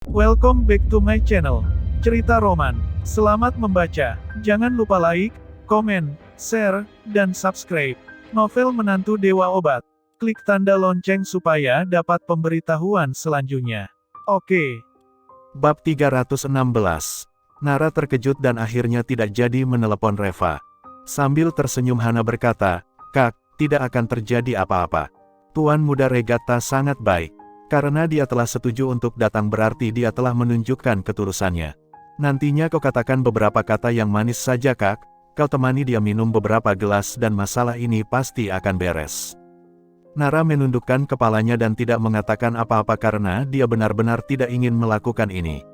Welcome back to my channel, Cerita Roman. Selamat membaca. Jangan lupa like, komen, share, dan subscribe. Novel Menantu Dewa Obat. Klik tanda lonceng supaya dapat pemberitahuan selanjutnya. Oke. Bab 316. Nara terkejut dan akhirnya tidak jadi menelepon Reva. Sambil tersenyum Hana berkata, "Kak, tidak akan terjadi apa-apa. Tuan Muda Regatta sangat baik. Karena dia telah setuju untuk datang berarti dia telah menunjukkan ketulusannya. Nantinya kau katakan beberapa kata yang manis saja Kak, kau temani dia minum beberapa gelas dan masalah ini pasti akan beres." Nara menundukkan kepalanya dan tidak mengatakan apa-apa karena dia benar-benar tidak ingin melakukan ini.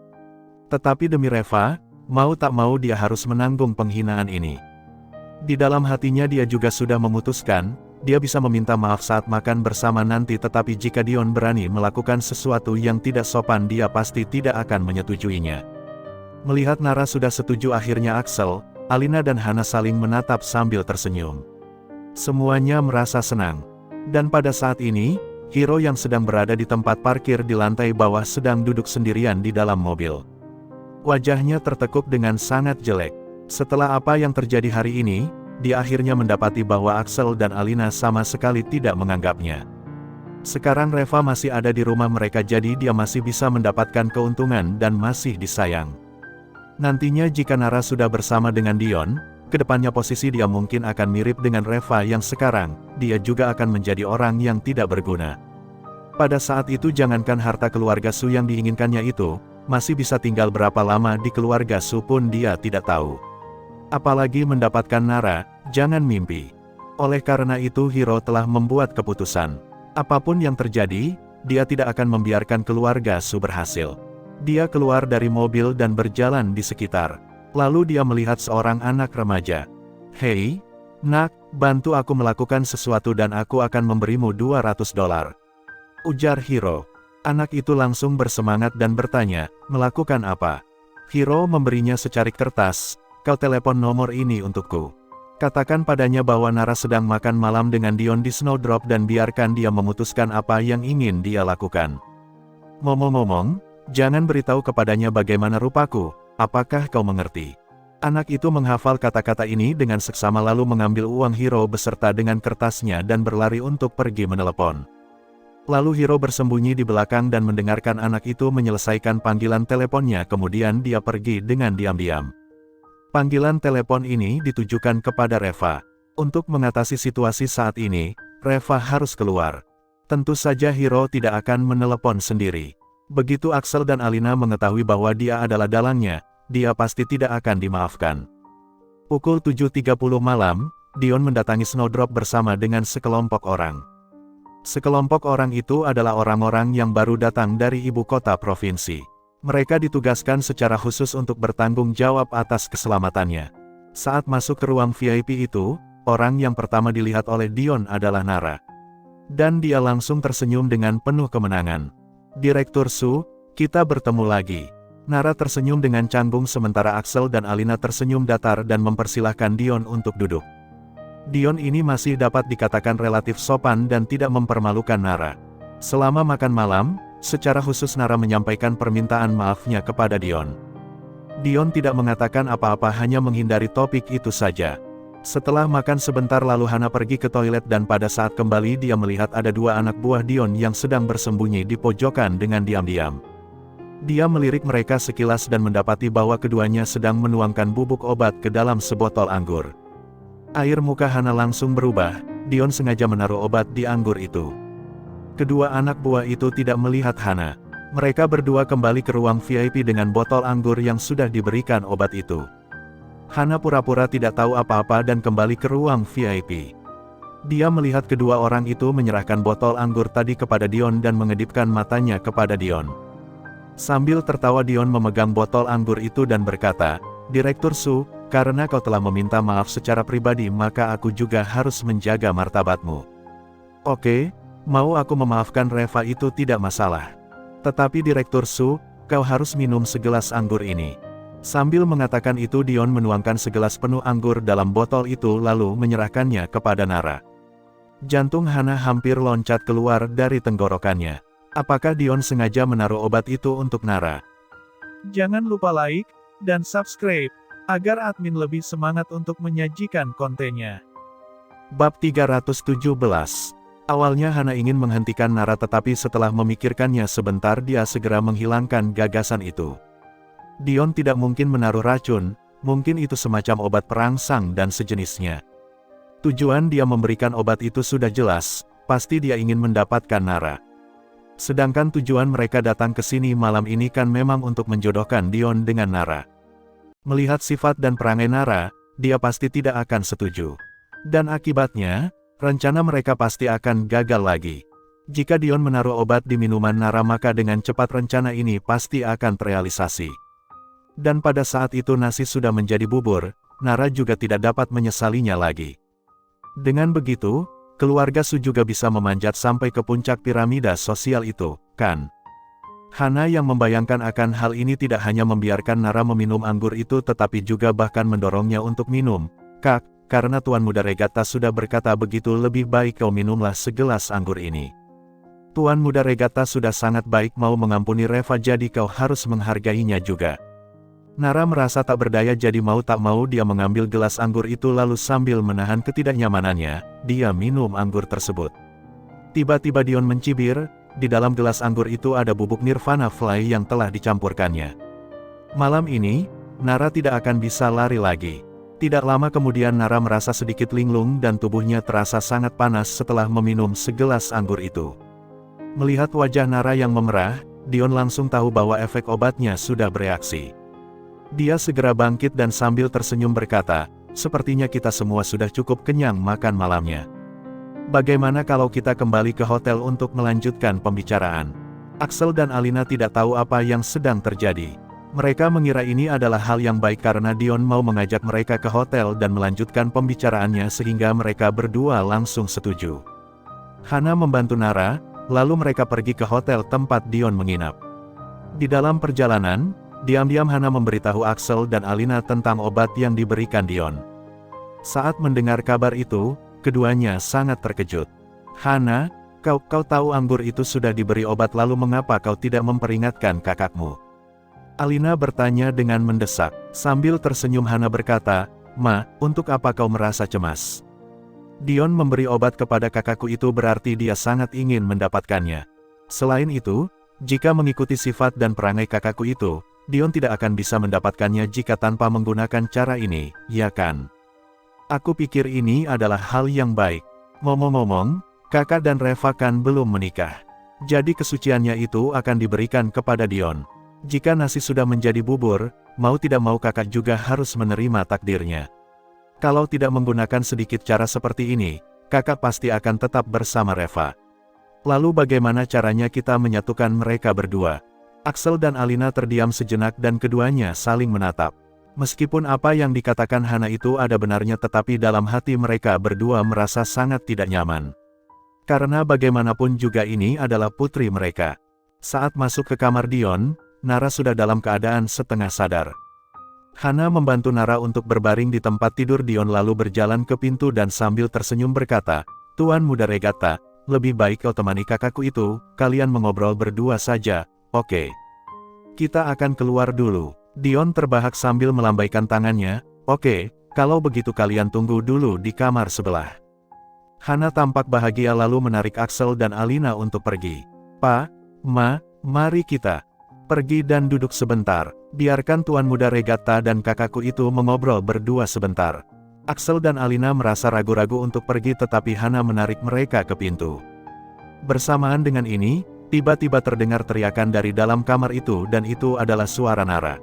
Tetapi demi Reva, mau tak mau dia harus menanggung penghinaan ini. Di dalam hatinya dia juga sudah memutuskan, dia bisa meminta maaf saat makan bersama nanti, tetapi jika Dion berani melakukan sesuatu yang tidak sopan dia pasti tidak akan menyetujuinya. Melihat Nara sudah setuju, akhirnya Axel, Alina dan Hana saling menatap sambil tersenyum. Semuanya merasa senang. Dan pada saat ini, Hiro yang sedang berada di tempat parkir di lantai bawah sedang duduk sendirian di dalam mobil. Wajahnya tertekuk dengan sangat jelek. Setelah apa yang terjadi hari ini, dia akhirnya mendapati bahwa Axel dan Alina sama sekali tidak menganggapnya. Sekarang Reva masih ada di rumah mereka, jadi dia masih bisa mendapatkan keuntungan dan masih disayang. Nantinya jika Nara sudah bersama dengan Dion, kedepannya posisi dia mungkin akan mirip dengan Reva yang sekarang, dia juga akan menjadi orang yang tidak berguna. Pada saat itu jangankan harta keluarga Su yang diinginkannya itu, masih bisa tinggal berapa lama di keluarga Su pun dia tidak tahu. Apalagi mendapatkan Nara, jangan mimpi. Oleh karena itu Hiro telah membuat keputusan. Apapun yang terjadi, dia tidak akan membiarkan keluarga Su berhasil. Dia keluar dari mobil dan berjalan di sekitar. Lalu dia melihat seorang anak remaja. "Hei, nak, bantu aku melakukan sesuatu dan aku akan memberimu $200. Ujar Hiro. Anak itu langsung bersemangat dan bertanya, "Melakukan apa?" Hiro memberinya secarik kertas. "Kau telepon nomor ini untukku. Katakan padanya bahwa Nara sedang makan malam dengan Dion di Snowdrop dan biarkan dia memutuskan apa yang ingin dia lakukan. Ngomong-ngomong, jangan beritahu kepadanya bagaimana rupaku, apakah kau mengerti?" Anak itu menghafal kata-kata ini dengan seksama lalu mengambil uang Hiro beserta dengan kertasnya dan berlari untuk pergi menelepon. Lalu Hiro bersembunyi di belakang dan mendengarkan anak itu menyelesaikan panggilan teleponnya, kemudian dia pergi dengan diam-diam. Panggilan telepon ini ditujukan kepada Reva. Untuk mengatasi situasi saat ini, Reva harus keluar. Tentu saja Hiro tidak akan menelepon sendiri. Begitu Axel dan Alina mengetahui bahwa dia adalah dalangnya, dia pasti tidak akan dimaafkan. Pukul 7.30 malam, Dion mendatangi Snowdrop bersama dengan sekelompok orang. Sekelompok orang itu adalah orang-orang yang baru datang dari ibu kota provinsi. Mereka ditugaskan secara khusus untuk bertanggung jawab atas keselamatannya. Saat masuk ke ruang VIP itu, orang yang pertama dilihat oleh Dion adalah Nara. Dan dia langsung tersenyum dengan penuh kemenangan. "Direktur Su, kita bertemu lagi." Nara tersenyum dengan canggung sementara Axel dan Alina tersenyum datar dan mempersilahkan Dion untuk duduk. Dion ini masih dapat dikatakan relatif sopan dan tidak mempermalukan Nara. Selama makan malam, secara khusus Nara menyampaikan permintaan maafnya kepada Dion. Dion tidak mengatakan apa-apa, hanya menghindari topik itu saja. Setelah makan sebentar lalu Hana pergi ke toilet dan pada saat kembali dia melihat ada dua anak buah Dion yang sedang bersembunyi di pojokan dengan diam-diam. Dia melirik mereka sekilas dan mendapati bahwa keduanya sedang menuangkan bubuk obat ke dalam sebotol anggur. Air muka Hana langsung berubah, Dion sengaja menaruh obat di anggur itu. Kedua anak buah itu tidak melihat Hana. Mereka berdua kembali ke ruang VIP dengan botol anggur yang sudah diberikan obat itu. Hana pura-pura tidak tahu apa-apa dan kembali ke ruang VIP. Dia melihat kedua orang itu menyerahkan botol anggur tadi kepada Dion dan mengedipkan matanya kepada Dion. Sambil tertawa Dion memegang botol anggur itu dan berkata, "Direktur Su, karena kau telah meminta maaf secara pribadi maka aku juga harus menjaga martabatmu. Oke, mau aku memaafkan Reva itu tidak masalah. Tetapi Direktur Su, kau harus minum segelas anggur ini." Sambil mengatakan itu Dion menuangkan segelas penuh anggur dalam botol itu lalu menyerahkannya kepada Nara. Jantung Hana hampir loncat keluar dari tenggorokannya. Apakah Dion sengaja menaruh obat itu untuk Nara? Jangan lupa like dan subscribe agar admin lebih semangat untuk menyajikan kontennya. Bab 317. Awalnya Hana ingin menghentikan Nara, tetapi setelah memikirkannya sebentar dia segera menghilangkan gagasan itu. Dion tidak mungkin menaruh racun, mungkin itu semacam obat perangsang dan sejenisnya. Tujuan dia memberikan obat itu sudah jelas, pasti dia ingin mendapatkan Nara. Sedangkan tujuan mereka datang ke sini malam ini kan memang untuk menjodohkan Dion dengan Nara. Melihat sifat dan perangai Nara, dia pasti tidak akan setuju. Dan akibatnya, rencana mereka pasti akan gagal lagi. Jika Dion menaruh obat di minuman Nara, maka dengan cepat rencana ini pasti akan terrealisasi. Dan pada saat itu nasi sudah menjadi bubur, Nara juga tidak dapat menyesalinya lagi. Dengan begitu, keluarga Su juga bisa memanjat sampai ke puncak piramida sosial itu, kan? Hana yang membayangkan akan hal ini tidak hanya membiarkan Nara meminum anggur itu tetapi juga bahkan mendorongnya untuk minum. Kak, karena Tuan Muda Regatta sudah berkata begitu, lebih baik kau minumlah segelas anggur ini. Tuan Muda Regatta sudah sangat baik mau mengampuni Reva, jadi kau harus menghargainya juga. Nara merasa tak berdaya, jadi mau tak mau dia mengambil gelas anggur itu lalu sambil menahan ketidaknyamanannya, dia minum anggur tersebut. Tiba-tiba Dion mencibir, di dalam gelas anggur itu ada bubuk Nirvana Fly yang telah dicampurkannya. Malam ini, Nara tidak akan bisa lari lagi. Tidak lama kemudian Nara merasa sedikit linglung dan tubuhnya terasa sangat panas setelah meminum segelas anggur itu. Melihat wajah Nara yang memerah, Dion langsung tahu bahwa efek obatnya sudah bereaksi. Dia segera bangkit dan sambil tersenyum berkata, sepertinya kita semua sudah cukup kenyang makan malamnya. Bagaimana kalau kita kembali ke hotel untuk melanjutkan pembicaraan? Axel dan Alina tidak tahu apa yang sedang terjadi. Mereka mengira ini adalah hal yang baik karena Dion mau mengajak mereka ke hotel dan melanjutkan pembicaraannya sehingga mereka berdua langsung setuju. Hana membantu Nara, lalu mereka pergi ke hotel tempat Dion menginap. Di dalam perjalanan, diam-diam Hana memberitahu Axel dan Alina tentang obat yang diberikan Dion. Saat mendengar kabar itu, keduanya sangat terkejut. Hana, kau tahu anggur itu sudah diberi obat, lalu mengapa kau tidak memperingatkan kakakmu? Alina bertanya dengan mendesak. Sambil tersenyum Hana berkata, Ma, untuk apa kau merasa cemas? Dion memberi obat kepada kakakku itu berarti dia sangat ingin mendapatkannya. Selain itu, jika mengikuti sifat dan perangai kakakku itu, Dion tidak akan bisa mendapatkannya jika tanpa menggunakan cara ini, ya kan? Aku pikir ini adalah hal yang baik. Ngomong-ngomong, kakak dan Reva kan belum menikah. Jadi kesuciannya itu akan diberikan kepada Dion. Jika nasi sudah menjadi bubur, mau tidak mau kakak juga harus menerima takdirnya. Kalau tidak menggunakan sedikit cara seperti ini, kakak pasti akan tetap bersama Reva. Lalu bagaimana caranya kita menyatukan mereka berdua? Axel dan Alina terdiam sejenak dan keduanya saling menatap. Meskipun apa yang dikatakan Hana itu ada benarnya, tetapi dalam hati mereka berdua merasa sangat tidak nyaman. Karena bagaimanapun juga ini adalah putri mereka. Saat masuk ke kamar Dion, Nara sudah dalam keadaan setengah sadar. Hana membantu Nara untuk berbaring di tempat tidur Dion lalu berjalan ke pintu dan sambil tersenyum berkata, Tuan Muda Regatta, lebih baik kau temani kakakku itu, kalian mengobrol berdua saja. Oke. Kita akan keluar dulu. Dion terbahak sambil melambaikan tangannya. Oke, kalau begitu kalian tunggu dulu di kamar sebelah. Hana tampak bahagia lalu menarik Axel dan Alina untuk pergi. Pa, Ma, mari kita pergi dan duduk sebentar. Biarkan Tuan Muda Regatta dan kakakku itu mengobrol berdua sebentar. Axel dan Alina merasa ragu-ragu untuk pergi tetapi Hana menarik mereka ke pintu. Bersamaan dengan ini, tiba-tiba terdengar teriakan dari dalam kamar itu dan itu adalah suara Nara.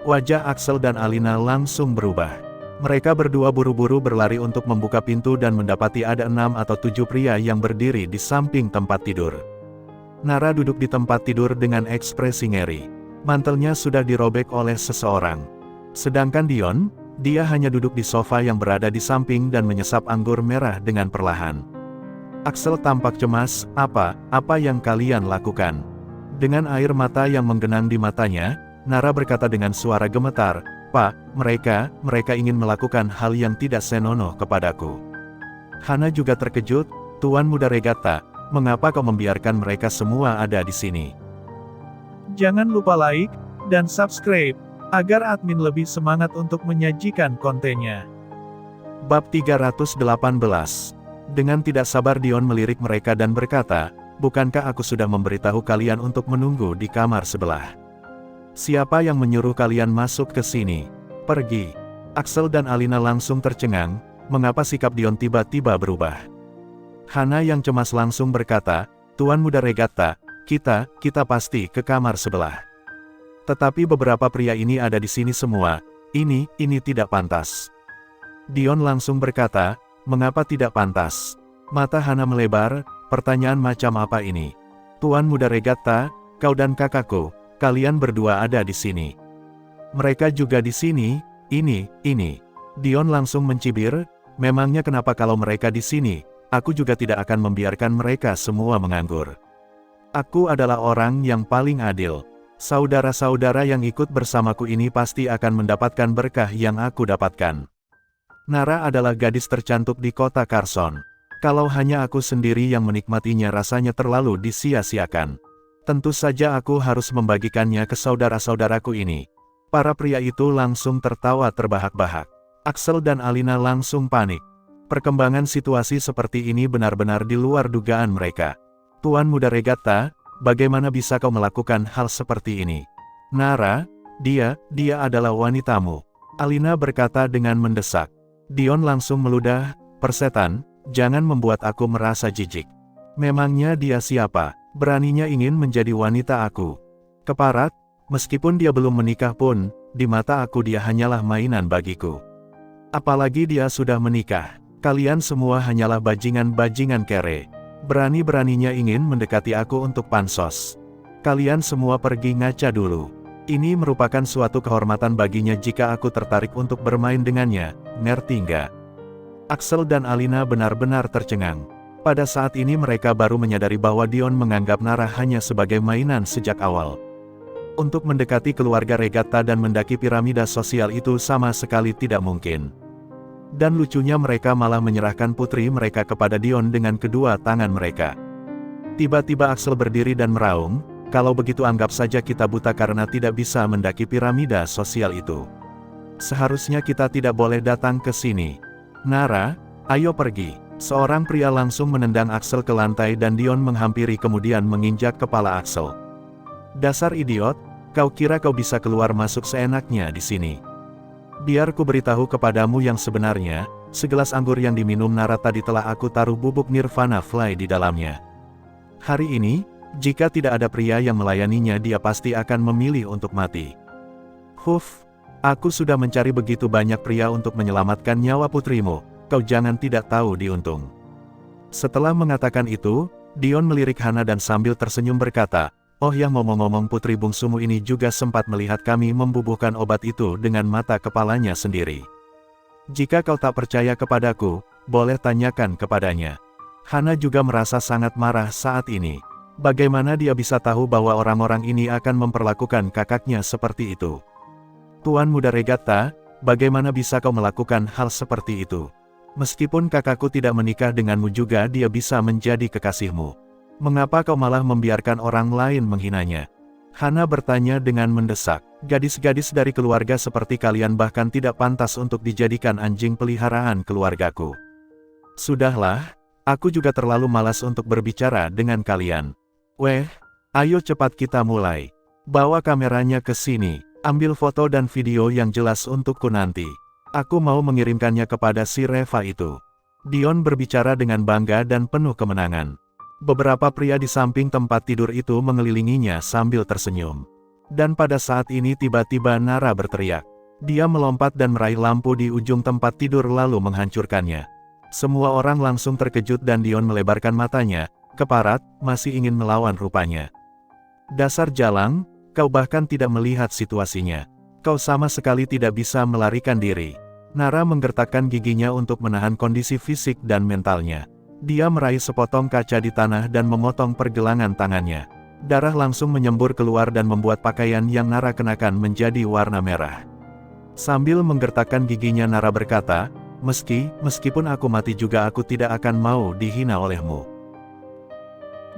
Wajah Axel dan Alina langsung berubah. Mereka berdua buru-buru berlari untuk membuka pintu dan mendapati ada 6 atau 7 pria yang berdiri di samping tempat tidur. Nara duduk di tempat tidur dengan ekspresi ngeri. Mantelnya sudah dirobek oleh seseorang. Sedangkan Dion, dia hanya duduk di sofa yang berada di samping dan menyesap anggur merah dengan perlahan. Axel tampak cemas, apa yang kalian lakukan? Dengan air mata yang menggenang di matanya, Nara berkata dengan suara gemetar, Pak, mereka ingin melakukan hal yang tidak senonoh kepadaku. Hana juga terkejut, Tuan Muda Regatta, Mengapa kau membiarkan mereka semua ada di sini? Jangan lupa like dan subscribe, agar admin lebih semangat untuk menyajikan kontennya. Bab 318. Dengan tidak sabar Dion melirik mereka dan berkata, "Bukankah aku sudah memberitahu kalian untuk menunggu di kamar sebelah? Siapa yang menyuruh kalian masuk ke sini? Pergi." Axel dan Alina langsung tercengang, mengapa sikap Dion tiba-tiba berubah. Hana yang cemas langsung berkata, "Tuan Muda Regatta, kita pasti ke kamar sebelah. Tetapi beberapa pria ini ada di sini semua, ini tidak pantas." Dion langsung berkata, "Mengapa tidak pantas?" Mata Hana melebar, pertanyaan macam apa ini? "Tuan Muda Regatta, kau dan kakakku, kalian berdua ada di sini. Mereka juga di sini, ini." Dion langsung mencibir, "Memangnya kenapa kalau mereka di sini, aku juga tidak akan membiarkan mereka semua menganggur. Aku adalah orang yang paling adil. Saudara-saudara yang ikut bersamaku ini pasti akan mendapatkan berkah yang aku dapatkan. Nara adalah gadis tercantik di kota Carson. Kalau hanya aku sendiri yang menikmatinya rasanya terlalu disia-siakan. Tentu saja aku harus membagikannya ke saudara-saudaraku ini." Para pria itu langsung tertawa terbahak-bahak. Axel dan Alina langsung panik. Perkembangan situasi seperti ini benar-benar di luar dugaan mereka. "Tuan Muda Regatta, bagaimana bisa kau melakukan hal seperti ini?" "Nara, dia adalah wanitamu," Alina berkata dengan mendesak. Dion langsung meludah, "Persetan, jangan membuat aku merasa jijik. Memangnya dia siapa, beraninya ingin menjadi wanita aku? Keparat, meskipun dia belum menikah pun, di mata aku dia hanyalah mainan bagiku. Apalagi dia sudah menikah. Kalian semua hanyalah bajingan-bajingan kere. Berani-beraninya ingin mendekati aku untuk pansos. Kalian semua pergi ngaca dulu. Ini merupakan suatu kehormatan baginya jika aku tertarik untuk bermain dengannya, ngerti nggak?" Axel dan Alina benar-benar tercengang. Pada saat ini mereka baru menyadari bahwa Dion menganggap Nara hanya sebagai mainan sejak awal. Untuk mendekati keluarga Regatta dan mendaki piramida sosial itu sama sekali tidak mungkin. Dan lucunya mereka malah menyerahkan putri mereka kepada Dion dengan kedua tangan mereka. Tiba-tiba Axel berdiri dan meraung, "Kalau begitu anggap saja kita buta karena tidak bisa mendaki piramida sosial itu. Seharusnya kita tidak boleh datang ke sini. Nara, ayo pergi." Seorang pria langsung menendang Axel ke lantai dan Dion menghampiri kemudian menginjak kepala Axel. "Dasar idiot, kau kira kau bisa keluar masuk seenaknya di sini? Biar ku beritahu kepadamu yang sebenarnya, segelas anggur yang diminum Nara tadi telah aku taruh bubuk Nirvana Fly di dalamnya. Hari ini, jika tidak ada pria yang melayaninya dia pasti akan memilih untuk mati. Aku sudah mencari begitu banyak pria untuk menyelamatkan nyawa putrimu, kau jangan tidak tahu diuntung." Setelah mengatakan itu, Dion melirik Hana dan sambil tersenyum berkata, "Oh ya, ngomong-ngomong putri bungsumu ini juga sempat melihat kami membubuhkan obat itu dengan mata kepalanya sendiri. Jika kau tak percaya kepadaku, boleh tanyakan kepadanya." Hana juga merasa sangat marah saat ini. Bagaimana dia bisa tahu bahwa orang-orang ini akan memperlakukan kakaknya seperti itu? "Tuan Muda Regatta, bagaimana bisa kau melakukan hal seperti itu? Meskipun kakakku tidak menikah denganmu juga dia bisa menjadi kekasihmu. Mengapa kau malah membiarkan orang lain menghinanya?" Hana bertanya dengan mendesak. "Gadis-gadis dari keluarga seperti kalian bahkan tidak pantas untuk dijadikan anjing peliharaan keluargaku. Sudahlah, aku juga terlalu malas untuk berbicara dengan kalian. Ayo cepat kita mulai. Bawa kameranya ke sini, ambil foto dan video yang jelas untukku nanti. Aku mau mengirimkannya kepada si Reva itu." Dion berbicara dengan bangga dan penuh kemenangan. Beberapa pria di samping tempat tidur itu mengelilinginya sambil tersenyum. Dan pada saat ini tiba-tiba Nara berteriak. Dia melompat dan meraih lampu di ujung tempat tidur lalu menghancurkannya. Semua orang langsung terkejut dan Dion melebarkan matanya. "Keparat, masih ingin melawan rupanya. Dasar jalang, kau bahkan tidak melihat situasinya. Kau sama sekali tidak bisa melarikan diri." Nara menggertakkan giginya untuk menahan kondisi fisik dan mentalnya. Dia meraih sepotong kaca di tanah dan memotong pergelangan tangannya. Darah langsung menyembur keluar dan membuat pakaian yang Nara kenakan menjadi warna merah. Sambil menggertakkan giginya Nara berkata, "Meskipun aku mati juga aku tidak akan mau dihina olehmu."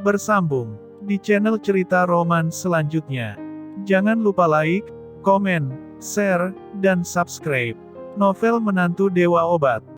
bersambung di channel cerita roman selanjutnya. Jangan lupa like, komen, share, dan subscribe. Novel Menantu Dewa Obat.